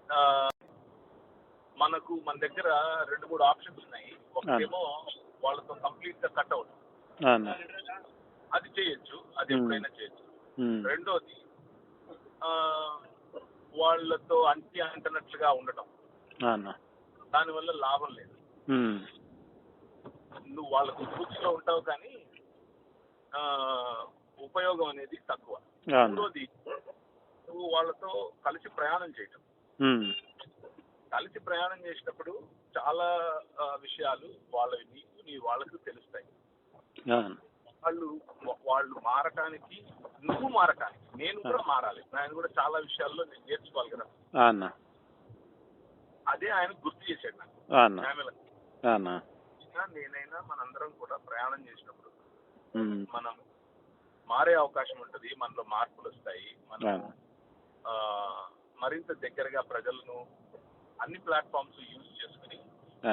ఆ, మన దగ్గర 2-3 ఆప్షన్స్ ఉన్నాయి. ఒకటేమో వాళ్ళతో కంప్లీట్ గా కట్ అవుట్, అది చేయొచ్చు, అది ఎప్పుడైనా చేయొచ్చు. రెండోది వాళ్ళతో అంటున్నట్లుగా ఉండటం, దానివల్ల లాభం లేదు. నువ్వు వాళ్ళకు పూర్తిగా ఉంటావు కానీ ఉపయోగం అనేది తక్కువ. మూడోది నువ్వు వాళ్ళతో కలిసి ప్రయాణం చేయటం. కలిసి ప్రయాణం చేసేటప్పుడు చాలా విషయాలు వాళ్ళవి నీ వాళ్ళకు తెలుస్తాయి. వాళ్ళు మారటానికి, నువ్వు మారటానికి, నేను కూడా మారాలి. ఆయన కూడా చాలా విషయాల్లో నేను నేర్చుకోవాలి కదా. అదే ఆయన గుర్తు చేశాడు నాకు. నేనైనా మనందరం కూడా ప్రయాణం చేసినప్పుడు మనం మారే అవకాశం ఉంటుంది, మనలో మార్పులు వస్తాయి. మనం మరింత దగ్గరగా ప్రజలను అన్ని ప్లాట్ఫామ్స్ యూజ్ చేసుకుని,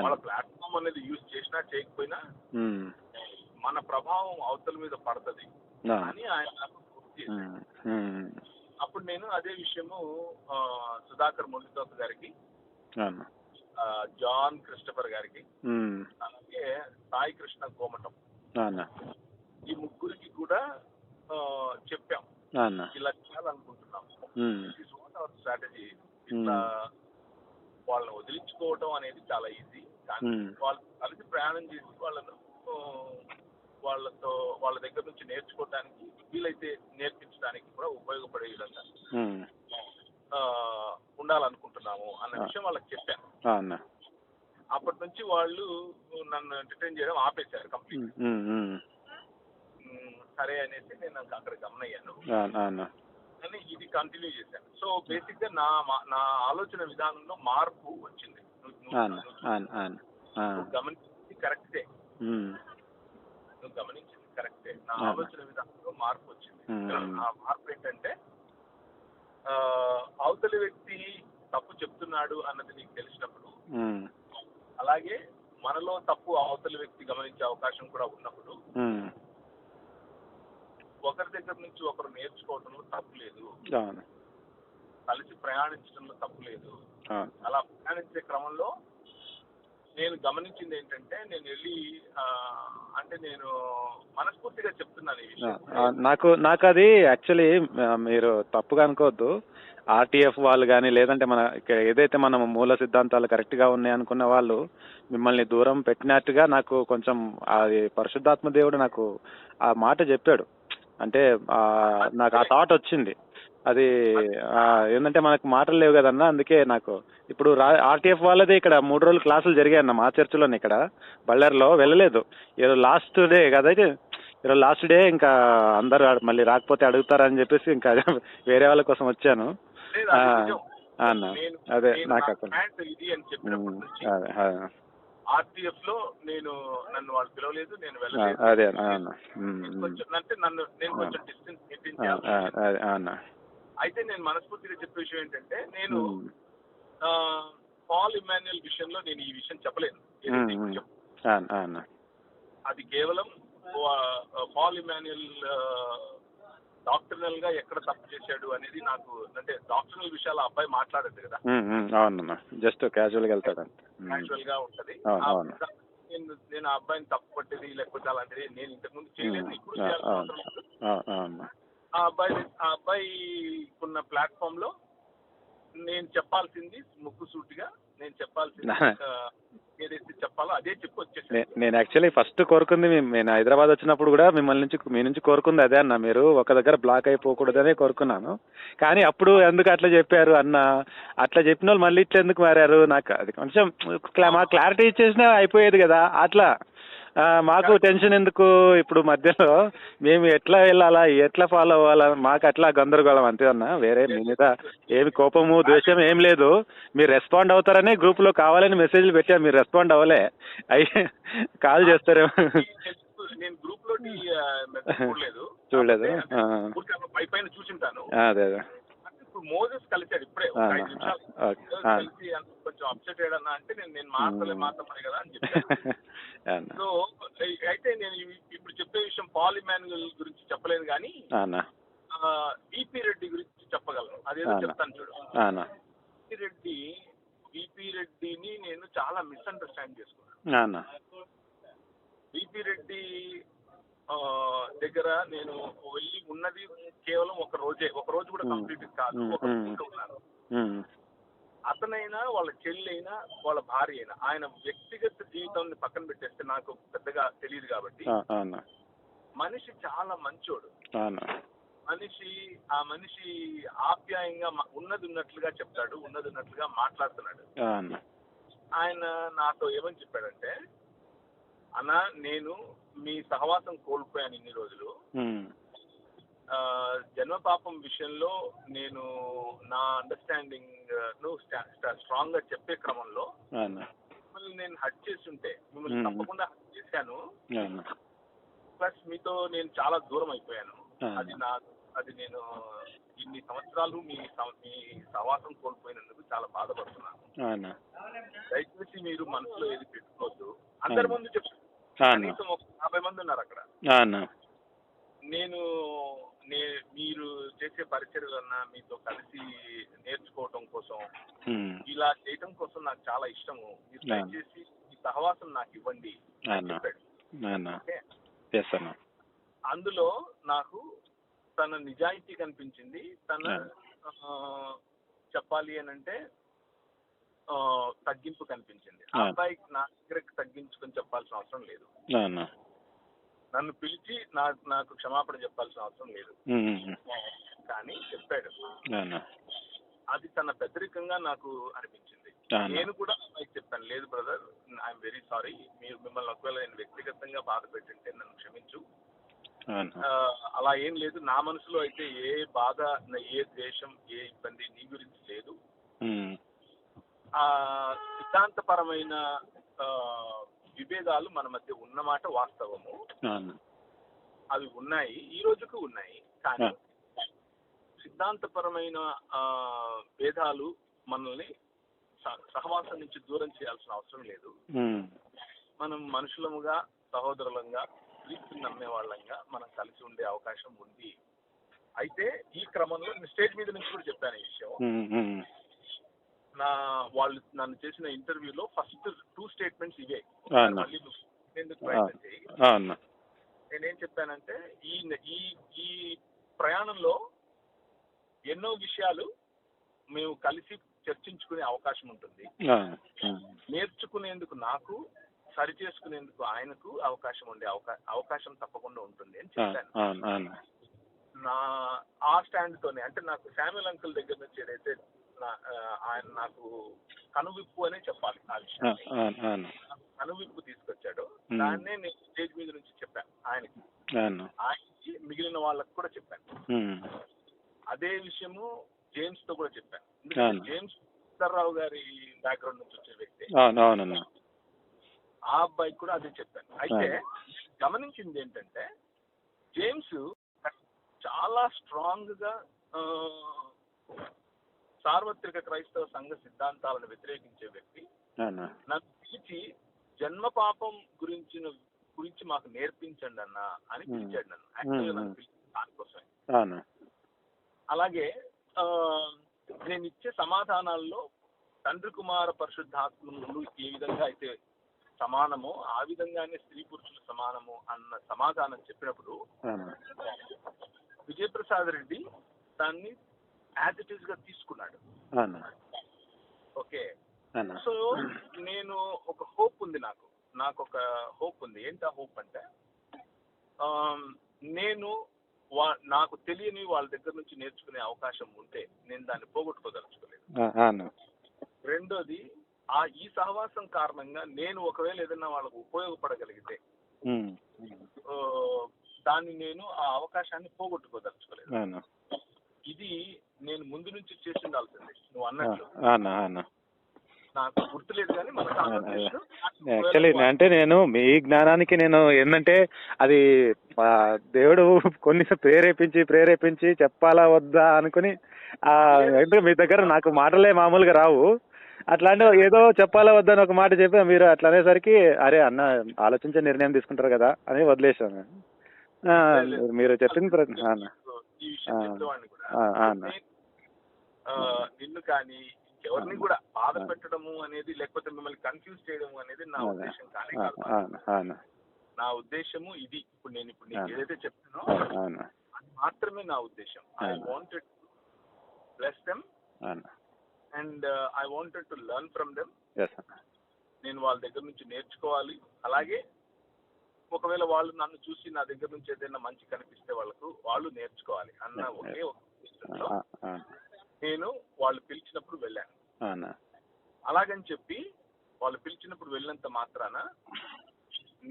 వాళ్ళ ప్లాట్ఫామ్ అనేది యూజ్ చేసినా చేయకపోయినా మన ప్రభావం అవతల మీద పడుతుంది అని ఆయన గుర్తు చేశాడు. అప్పుడు నేను అదే విషయము సుధాకర్ మొండితోక గారికి, జాన్ క్రిస్టఫర్ గారికి, అలాగే సాయి కృష్ణ కోమటం, ఈ ముగ్గురికి కూడా చెప్పాం, ఇలా చేయాలనుకుంటున్నాం. This is what hour strategy. ఇట్లా వాళ్ళని వదిలించుకోవడం అనేది చాలా ఈజీ, కానీ వాళ్ళు కలిసి ప్రయాణం చేసి వాళ్ళ దగ్గర నుంచి నేర్చుకోవడానికి, వీలైతే నేర్పించడానికి కూడా ఉపయోగపడే విధంగా ఉండాలనుకుంటున్నాము అన్న విషయం వాళ్ళకి చెప్పాను. అప్పటి నుంచి వాళ్ళు నన్ను ఎంటర్టైన్ చేయడం ఆపేశారు కంప్లీట్. సరే అనేసి నేను అక్కడ గమనయ్యాను, కానీ ఇది కంటిన్యూ చేశాను. సో బేసిక్ గా నా ఆలోచన విధానంలో మార్పు వచ్చింది. గమనించింది కరెక్టే, నువ్వు గమనించింది కరెక్టే. నా ఆలోచన విధానంలో మార్పు వచ్చింది. ఆ మార్పు ఏంటంటే, అవతలి వ్యక్తి తప్పు చెప్తున్నాడు అన్నది నీకు తెలిసినప్పుడు, అలాగే మనలో తప్పు అవతలి వ్యక్తి గమనించే అవకాశం కూడా ఉన్నప్పుడు, ఒకరి దగ్గర నుంచి ఒకరు నేర్చుకోవడంలో తప్పు లేదు, కలిసి ప్రయాణించడంలో తప్పు లేదు. అలా ప్రయాణించే క్రమంలో నేను గమనించింది ఏంటంటే, నేను వెళ్ళి అంటే నేను మనస్ఫూర్తిగా చెప్తున్నాను ఈ విషయం. నాకు అది యాక్చువల్లీ మీరు తప్పుగా అనుకోవద్దు. ఆర్టీఎఫ్ వాళ్ళు కానీ, లేదంటే మన ఏదైతే మనం మూల సిద్ధాంతాలు కరెక్ట్గా ఉన్నాయి అనుకున్న వాళ్ళు మిమ్మల్ని దూరం పెట్టినట్టుగా నాకు కొంచెం అది పరిశుద్ధాత్మ దేవుడు నాకు ఆ మాట చెప్పాడు. అంటే నాకు ఆ థాట్ వచ్చింది. అది ఏంటంటే మనకు మాటలు లేవు కదన్నా, అందుకే నాకు ఇప్పుడు ఆర్టీఎఫ్ వాళ్ళదే ఇక్కడ 3 రోజులు క్లాసులు జరిగాయన్న మా చర్చిలోనే, ఇక్కడ బళ్ళారిలో వెళ్ళలేదు. ఈరోజు లాస్ట్ డే కదైతే, ఈరోజు లాస్ట్ డే, ఇంకా అందరు మళ్ళీ రాకపోతే అడుగుతారని చెప్పేసి ఇంకా వేరే వాళ్ళ కోసం వచ్చాను అన్న. అదే నాకు ఆర్టీఎఫ్ లో నన్ను వాళ్ళు పిలవలేదు, నేను వెళ్ళలేదు. అదే అంటే నేను కొంచెం డిస్టెన్స్ మెయింటైన్ చేయాలి. అయితే నేను మనస్ఫూర్తిగా చెప్పే విషయం ఏంటంటే, నేను పాల్ ఇమాన్యుయల్ విషయంలో నేను ఈ విషయం చెప్పలేను. అది కేవలం పాల్ ఇమాన్యుయల్ డాక్టర్నల్ గా ఎక్కడ తప్పు చేశాడు అనేది నాకు, అంటే డాక్టర్నల్ విషయాలు అబ్బాయి మాట్లాడదు కదా. అవునన్నా, జస్ట్ క్యాజువల్ గా వెళ్తాడు, క్యాజువల్ గా ఉంటది. నేను ఆ అబ్బాయిని తప్పు పట్టేది లేకపోతే అలాంటిది నేను ఇంతకు ముందు చేయలేదు, ఇప్పుడు చేయాల్సిన అవసరం లేదు. ఆ అబ్బాయి ఉన్న ప్లాట్ఫామ్ లో నేను చెప్పాల్సింది ముక్కుసూటిగా, నేను చెప్పాల్సింది ఏదైతే చెప్పాలో అదే చెప్పి వచ్చేసాను. నేను యాక్చువల్లీ ఫస్ట్ కోరుకుంది, నేను హైదరాబాద్ వచ్చినప్పుడు కూడా మీ నుంచి కోరుకుంది అదే అన్న, మీరు ఒక దగ్గర బ్లాక్ అయిపోకూడదనే కోరుకున్నాను. కానీ అప్పుడు ఎందుకు అట్లా చెప్పారు అన్న, అట్లా చెప్పిన వాళ్ళు మళ్ళీ ఇట్లా ఎందుకు మారారు, నాకు అది కొంచెం మా క్లారిటీ ఇచ్చేసినా అయిపోయేది కదా. అట్లా మాకు టెన్షన్ ఎందుకు, ఇప్పుడు మధ్యలో మేము ఎట్లా వెళ్ళాలా, ఎట్లా ఫాలో అవ్వాలా, మాకు అట్లా గందరగోళం అంతే అన్న. వేరే మీ మీద ఏమి కోపము ద్వేషం ఏం లేదు. మీరు రెస్పాండ్ అవుతారని గ్రూప్ లో కావాలని మెసేజ్లు పెట్టారు, మీరు రెస్పాండ్ అవ్వలే, కాల్ చేస్తారేమో. నేను గ్రూప్ లో చూడలేదు, పైన చూసింటాను. అదే ఇప్పుడు మోజెస్ కలిసాడు ఇప్పుడే 5 నిమిషాలు కలిసి కొంచెం అప్సెట్ అయ్యాడన్నా అంటే నేను మాట్లాడమని కదా అని చెప్పాను. సో అయితే నేను ఇప్పుడు చెప్పే విషయం పాల్ ఇమాన్యుయల్ గురించి చెప్పలేదు, కానీ ఈపీ రెడ్డి గురించి చెప్పగలను. అదేదో చెప్తాను చూడు. విపి రెడ్డిని నేను చాలా మిస్అండర్స్టాండ్ చేసుకున్నాను. విపి రెడ్డి దగ్గర నేను వెళ్ళి ఉన్నది కేవలం ఒక రోజు కూడా కంప్లీట్ కాదు, ఒక రోజు ఉన్నాను. అతనైనా వాళ్ళ చెల్లైనా వాళ్ళ భార్య అయినా ఆయన వ్యక్తిగత జీవితాన్ని పక్కన పెట్టేస్తే నాకు పెద్దగా తెలియదు కాబట్టి మనిషి చాలా మంచోడు. ఆ మనిషి ఆప్యాయంగా ఉన్నది ఉన్నట్లుగా చెప్తాడు, ఉన్నది ఉన్నట్లుగా మాట్లాడుతున్నాడు. ఆయన నాతో ఏమని చెప్పాడంటే, అన్నా నేను మీ సహవాసం కోల్పోయాను ఇన్ని రోజులు, జన్మ పాపం విషయంలో నేను నా అండర్స్టాండింగ్ స్ట్రాంగ్ గా చెప్పే క్రమంలో మిమ్మల్ని నేను హర్ట్ చేసి ఉంటే మిమ్మల్ని తప్పకుండా హర్ట్ చేశాను, ప్లస్ మీతో నేను చాలా దూరం అయిపోయాను. అది నేను ఇన్ని సంవత్సరాలు మీ సహవాసం కోల్పోయినందుకు చాలా బాధపడుతున్నాను. దయచేసి మీరు మనసులో ఏది పెట్టుకోవద్దు. అందరి ముందు చెప్తాను, కనీసం ఒక 50 మంది ఉన్నారు అక్కడ. మీరు చేసే పరిచర్యలన్నా మీతో కలిసి నేర్చుకోవటం కోసం, ఇలా చేయటం కోసం నాకు చాలా ఇష్టము. మీరు దయచేసి ఈ సహవాసం నాకు ఇవ్వండి అని చెప్పాడు. అందులో నాకు తన నిజాయితీ కనిపించింది. తన చెప్పాలి అని అంటే తగ్గింపు కనిపించింది. ఆ అబ్బాయికి నా దగ్గరకు తగ్గించుకొని చెప్పాల్సిన అవసరం లేదు, నన్ను పిలిచి నాకు క్షమాపణ చెప్పాల్సిన అవసరం లేదు, కానీ చెప్పాడు. అది తన పెద్దరికంగా నాకు అనిపించింది. నేను కూడా అమ్మాయికి చెప్పాను, లేదు బ్రదర్, ఐఎమ్ వెరీ సారీ, మిమ్మల్ని ఒకవేళ నేను వ్యక్తిగతంగా బాధ పెట్టింటే నన్ను క్షమించు, అలా ఏం లేదు, నా మనసులో అయితే ఏ బాధ, ఏ ద్వేషం, ఏ ఇబ్బంది నీ గురించి లేదు. సిద్ధాంతపరమైన విభేదాలు మన మధ్య ఉన్నమాట వాస్తవము, అవి ఉన్నాయి, ఈ రోజుకు ఉన్నాయి. కానీ సిద్ధాంతపరమైన భేదాలు మనల్ని సహవాసం నుంచి దూరం చేయాల్సిన అవసరం లేదు. మనం మనుషులముగా, సహోదరులంగా, క్రీస్తుని నమ్మే వాళ్ళంగా మనం కలిసి ఉండే అవకాశం ఉంది. అయితే ఈ క్రమంలో నేను స్టేజ్ మీద నుంచి కూడా చెప్పాను ఈ విషయం. వాళ్ళు నన్ను చేసిన ఇంటర్వ్యూలో ఫస్ట్ 2 స్టేట్మెంట్స్ ఇవే. మళ్ళీ ఎందుకు ప్రయత్నం చేయి, నేనేం చెప్పానంటే, ఈ ప్రయాణంలో ఎన్నో విషయాలు మేము కలిసి చర్చించుకునే అవకాశం ఉంటుంది. నేర్చుకునేందుకు నాకు, సరి చేసుకునేందుకు ఆయనకు అవకాశం ఉండే అవకాశం తప్పకుండా ఉంటుంది అని చెప్పాను. ఆ స్టాండ్ తోనే, అంటే నాకు శామ్యుల్ అంకుల్ దగ్గర నుంచి ఏదైతే ఆయన నాకు కనువిప్పు అనే చెప్పాలి, ఆ విషయం కనువిప్పు తీసుకొచ్చాడు. దాన్నే నేను స్టేజ్ మీద నుంచి చెప్పాను ఆయనకి, మిగిలిన వాళ్ళకి కూడా చెప్పాను. అదే విషయము జేమ్స్ తో కూడా చెప్పాను. ఎందుకంటే జేమ్స్ రావు గారి బ్యాక్గ్రౌండ్ నుంచి వచ్చే వ్యక్తి, ఆ అబ్బాయికి కూడా అదే చెప్పాను. అయితే గమనించింది ఏంటంటే, జేమ్స్ చాలా స్ట్రాంగ్ గా సార్వత్రిక క్రైస్తవ సంఘ సిద్ధాంతాలను వ్యతిరేకించే వ్యక్తి. నన్ను పిలిచి జన్మ పాపం గురించి మాకు నేర్పించండి అన్న అని పిలిచాడు నన్ను. యాక్చువల్గా నన్ను పిలిచి దానికోసమే. అలాగే నేను ఇచ్చే సమాధానాల్లో తండ్రి కుమార పరిశుద్ధాత్మలు ఏ విధంగా అయితే సమానమో ఆ విధంగానే స్త్రీ పురుషులు సమానము అన్న సమాధానం చెప్పినప్పుడు విజయప్రసాద్ రెడ్డి దాన్ని యాజ్ ఇట్ ఈస్ గా తీసుకున్నాడు. ఓకే, సో నేను ఒక హోప్ ఉంది, నాకు ఒక హోప్ ఉంది. ఏంటి ఆ హోప్ అంటే, నేను నాకు తెలియని వాళ్ళ దగ్గర నుంచి నేర్చుకునే అవకాశం ఉంటే నేను దాన్ని పోగొట్టుకోదలుచుకోలేదు. రెండోది, ఈ సహవాసం కారణంగా నేను ఒకవేళ ఏదైనా వాళ్ళకు ఉపయోగపడగలిగితే దాన్ని నేను ఆ అవకాశాన్ని పోగొట్టుకోదలుచుకోలేదు. ఇది నేను ముందు నుంచి చేసి ఉండాల్సింది. నువ్వు అన్నట్లు నాకు గుర్తులేదు, కానీ యాక్చువల్లీ అంటే నేను మీ జ్ఞానానికి నేను ఏంటంటే, అది దేవుడు కొన్ని ప్రేరేపించి చెప్పాలా వద్దా అనుకుని, అంటే మీ దగ్గర నాకు మాటలే మామూలుగా రావు, అట్లాంటి ఏదో చెప్పాలా వద్దా అని ఒక మాట చెప్పి మీరు అట్లా అనేసరికి, అరే అన్న ఆలోచించే నిర్ణయం తీసుకుంటారు కదా అని వదిలేసాను. మీరు చెప్పింది నిన్ను కానీ ఎవరిని కూడా బాధ పెట్టడము అనేది లేకపోతే మిమ్మల్ని కన్ఫ్యూజ్ చేయడము అనేది నా ఉద్దేశం కానీ కాదు. నా ఉద్దేశము ఇది. ఇప్పుడు నీకు ఏదైతే చెప్తానో అది మాత్రమే నా ఉద్దేశం. I wanted to bless them and I wanted to learn from them. నేను వాళ్ళ దగ్గర నుంచి నేర్చుకోవాలి. అలాగే ఒకవేళ వాళ్ళు నన్ను చూసి నా దగ్గర నుంచి ఏదైనా మంచి కనిపిస్తే వాళ్ళు నేర్చుకోవాలి అన్న ఒకే ఒక ఉద్దేశంతో నేను వాళ్ళు పిలిచినప్పుడు వెళ్ళాను. అలాగని చెప్పి వాళ్ళు పిలిచినప్పుడు వెళ్ళినంత మాత్రాన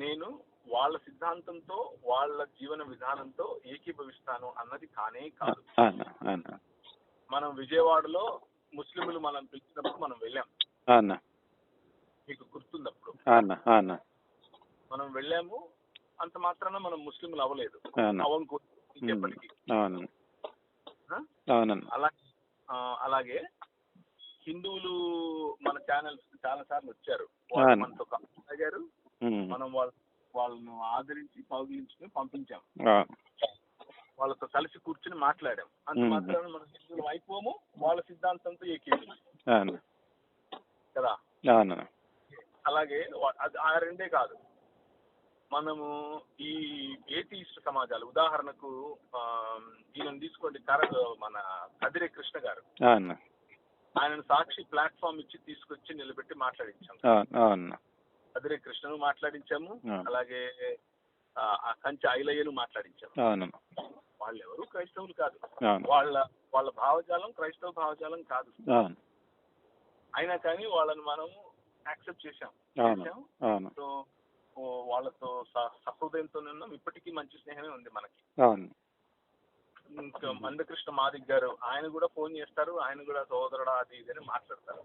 నేను వాళ్ళ సిద్ధాంతంతో వాళ్ళ జీవన విధానంతో ఏకీభవిస్తాను అన్నది కానే కాదు. మనం విజయవాడలో ముస్లింలు మనం పిలిచినప్పుడు మనం వెళ్ళాం. మీకు గుర్తున్నప్పుడు మనం వెళ్ళాము. అంత మాత్రాన మనం ముస్లింలు అవ్వలేదు. ఇంకెప్పటికీ. అలాగే హిందువులు మన ఛానల్స్ చాలా సార్లు వచ్చారు. మనతో అడిగారు. మనం వాళ్ళను ఆదరించి కౌగిలించుకుని పంపించాం. వాళ్ళతో కలిసి కూర్చుని మాట్లాడాం. అంత మాత్రాన మనం హిందువులు అయిపోము, వాళ్ళ సిద్ధాంతంతో ఏకీభవించాం కదా. అలాగే ఆ రెండే కాదు, మనము ఈ ఏథీయిస్ట్ సమాజాలు, ఉదాహరణకు ఈయన తీసుకోండి, మన కదిరే కృష్ణ గారు. ఆయనను సాక్షి ప్లాట్ఫామ్ ఇచ్చి తీసుకొచ్చి నిలబెట్టి మాట్లాడించాము. కదిరే కృష్ణను మాట్లాడించాము. అలాగే కంచె ఐలయ్యను మాట్లాడించాము. వాళ్ళు ఎవరు క్రైస్తవులు కాదు. వాళ్ళ భావజాలం క్రైస్తవ భావజాలం కాదు. అయినా కానీ వాళ్ళని మనము యాక్సెప్ట్ చేశాం. సో వాళ్ళతో సహృదయంతో ఉన్నాం. ఇప్పటికీ మంచి స్నేహమే ఉంది మనకి. ఇంకా మందకృష్ణ మాదిక్ గారు, ఆయన కూడా ఫోన్ చేస్తారు. ఆయన కూడా సోదరుడా అది ఇది అని మాట్లాడతారు.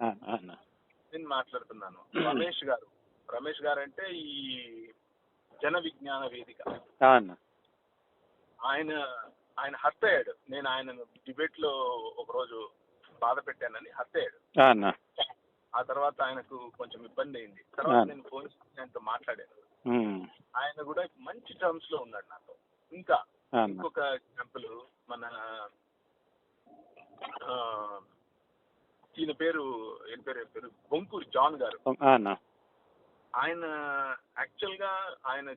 నేను మాట్లాడుతున్నాను. రమేష్ గారు అంటే ఈ జన విజ్ఞాన వేదిక. ఆయన హర్ట్ అయ్యాడు. నేను ఆయన డిబేట్ లో ఒకరోజు బాధ పెట్టానని హర్ట్ అయ్యాడు. ఆ తర్వాత ఆయనకు కొంచెం ఇబ్బంది అయింది. తర్వాత నేను ఫోన్ చేసి ఆయనతో మాట్లాడాను. ఆయన కూడా మంచి టర్మ్స్ లో ఉన్నాడు నాతో. ఇంకా ఇంకొక ఎగ్జాంపుల్, మన ఈయన పేరు బొంకూరి జాన్ గారు. ఆయన యాక్చువల్ గా ఆయన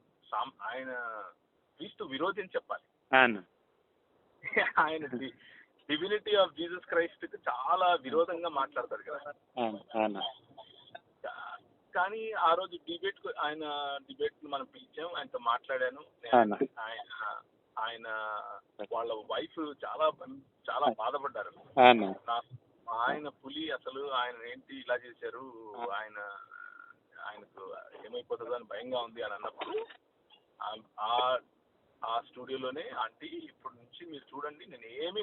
క్రీస్తు విరోధి అని చెప్పాలి. ఆయన డివినిటీ ఆఫ్ జీసస్ క్రైస్ట్ కి చాలా విరోధంగా మాట్లాడతారు కదా. కానీ ఆ రోజు ఆయన డిబేట్ మనం పిలిచాం. ఆయనతో మాట్లాడాను. ఆయన వాళ్ళ వైఫ్ చాలా బాధపడ్డారు. ఆయన పులి, అసలు ఆయన ఏంటి ఇలా చేశారు, ఆయనకు ఏమైపోతుందో అని భయంగా ఉంది అని అన్నప్పుడు ఆ స్టూడియోలోనే, ఆంటీ ఇప్పటి నుంచి మీరు చూడండి, నేను ఏమీ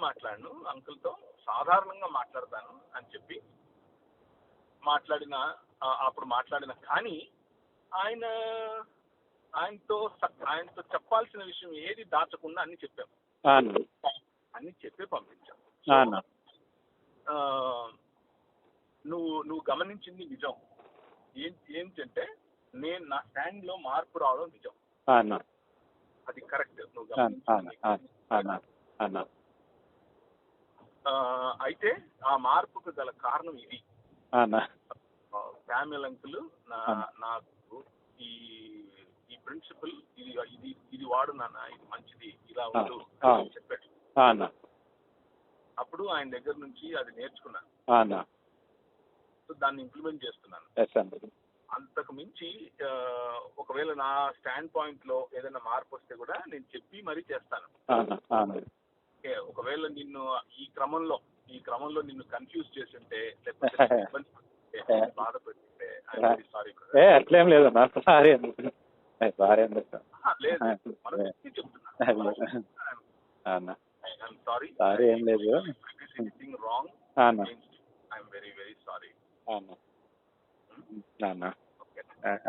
మాట్లాడను అంకుల్ తో, సాధారణంగా మాట్లాడతాను అని చెప్పి అప్పుడు మాట్లాడిన. కానీ ఆయనతో చెప్పాల్సిన విషయం ఏది దాచకుండా అన్ని చెప్పాము. అన్ని చెప్పి పంపించాం. నువ్వు గమనించింది నిజం. ఏంటంటే నేను నా స్టాండ్ లో మార్పు రావడం నిజం. అది కరెక్ట్. నువ్వు గమనించింది. అయితే ఆ మార్పుకు గల కారణం ఇది. శామ్యుల్ అంకుల్ నాకు ఈ ప్రిన్సిపల్ ఇది వాడు నాన్న, ఇది మంచిది, ఇలా ఉండు అని చెప్పాడు. అప్పుడు ఆయన దగ్గర నుంచి అది నేర్చుకున్నాను. సో దాన్ని ఇంప్లిమెంట్ చేస్తున్నాను. అంతకు మించి ఒకవేళ నా స్టాండ్ పాయింట్ లో ఏదైనా మార్పు వస్తే కూడా నేను చెప్పి మరీ చేస్తాను. ఒకవేళ నిన్ను ఈ క్రమంలో నిన్ను కన్ఫ్యూజ్ చేసి ఉంటే, లేకపోతే బాధ పెట్టుంటే సారీ. అట్లేం లేదు. సారీ సారీ ఏం లేదు.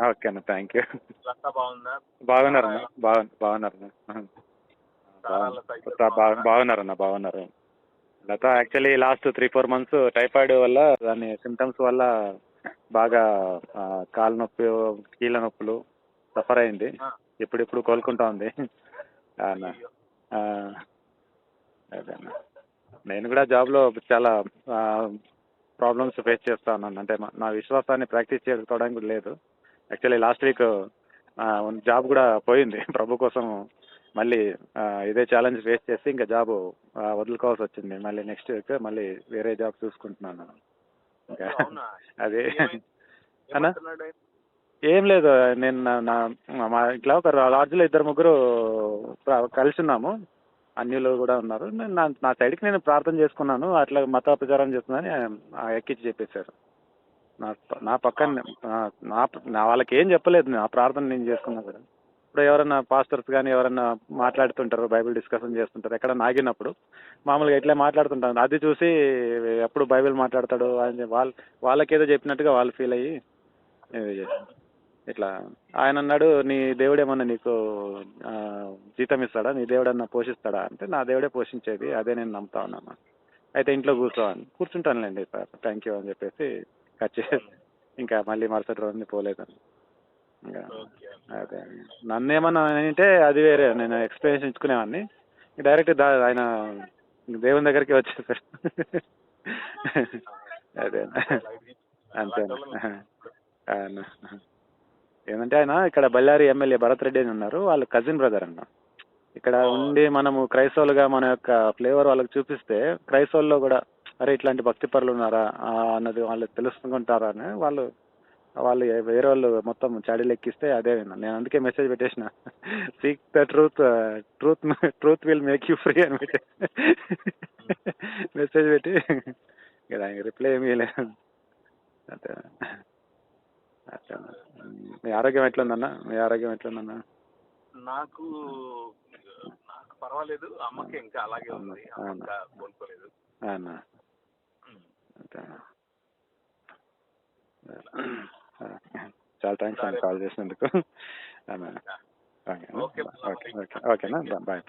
ఓకే అన్న, థ్యాంక్ యూ. బాగున్నారన్న. Latha actually last 3-4 months typhoid వల్ల, దాని సిమ్టమ్స్ వల్ల బాగా కాళ్ళ నొప్పి, కీళ్ళ నొప్పులు సఫర్ అయింది. ఇప్పుడు కోలుకుంటా ఉంది. అదే అన్న. నేను కూడా జాబ్లో చాలా ప్రాబ్లమ్స్ ఫేస్ చేస్తా ఉన్నాను. అంటే నా విశ్వాసాన్ని ప్రాక్టీస్ చేసుకోవడానికి కూడా లేదు. యాక్చువల్లీ లాస్ట్ వీక్ జాబ్ కూడా పోయింది ప్రభు కోసం. మళ్ళీ ఇదే ఛాలెంజ్ ఫేస్ చేసి ఇంకా జాబ్ వదులుకోవాల్సి వచ్చింది. మళ్ళీ నెక్స్ట్ వీక్ మళ్ళీ వేరే జాబ్ చూసుకుంటున్నాను. ఇంకా అదే అన్నా ఏం లేదు. నేను మా ఇంట్లో ఒక లాడ్జ్లో 2-3 కలిసి ఉన్నాము. అన్యులు కూడా ఉన్నారు. నేను నా సైడ్కి నేను ప్రార్థన చేసుకున్నాను. అట్లా మత ప్రచారం చేస్తుందని ఎక్కించి చెప్పేశారు. నా పక్కన నా వాళ్ళకి ఏం చెప్పలేదు. నా ప్రార్థన నేను చేసుకున్నా కూడా. ఇప్పుడు ఎవరన్నా పాస్టర్స్ కానీ ఎవరన్నా మాట్లాడుతుంటారు, బైబిల్ డిస్కషన్ చేస్తుంటారు, ఎక్కడ నాగినప్పుడు మామూలుగా ఇట్లా మాట్లాడుతుంటారు. అది చూసి ఎప్పుడు బైబిల్ మాట్లాడతాడు అని వాళ్ళకేదో చెప్పినట్టుగా వాళ్ళు ఫీల్ అయ్యి ఇట్లా ఆయన అన్నాడు, నీ దేవుడేమన్నా నీకు జీతం ఇస్తాడా, నీ దేవుడన్నా పోషిస్తాడా అంటే, నా దేవుడే పోషించేది, అదే నేను నమ్ముతా ఉన్నాను. అయితే ఇంట్లో కూర్చుంటానులేండి సార్, థ్యాంక్ యూ అని చెప్పేసి కట్ చేసి ఇంకా మళ్ళీ మరుసటి రోజు పోలేదని. ఇంకా అదే నన్ను ఏమన్నా అంటే అది వేరే, నేను ఎక్స్ప్లెనేషన్ ఇచ్చుకునేవాడిని. డైరెక్ట్ ఆయన దేవుని దగ్గరికి వచ్చేసారు. అదే అంతేనా. ఏమంటే ఆయన ఇక్కడ బళ్ళారి ఎమ్మెల్యే భరత్ రెడ్డి అని ఉన్నారు, వాళ్ళ కజిన్ బ్రదర్ అన్న. ఇక్కడ ఉండి మనము క్రైస్తవులుగా మన యొక్క ఫ్లేవర్ వాళ్ళకి చూపిస్తే క్రైస్తవుల్లో కూడా అరే ఇట్లాంటి భక్తి పరులు ఉన్నారా అన్నది వాళ్ళు తెలుసుకుంటారా అని వాళ్ళు వేరే వాళ్ళు మొత్తం చాడీలు ఎక్కిస్తే అదే విన్నాను నేను. అందుకే మెసేజ్ పెట్టేసిన, seek the truth, truth will make you free అని పెట్టి మెసేజ్ పెట్టి దానికి రిప్లై ఏమీ లేదు. అదే అట్లా. మీ ఆరోగ్యం ఎట్లుందన్నా? నాకు పర్వాలేదు. అమ్మకి ఇంకా అలాగే ఉంది, కోలుకోలేదు. చాలా థ్యాంక్స్ అండి కాల్ చేసినందుకు. ఓకేనా, బాయ్.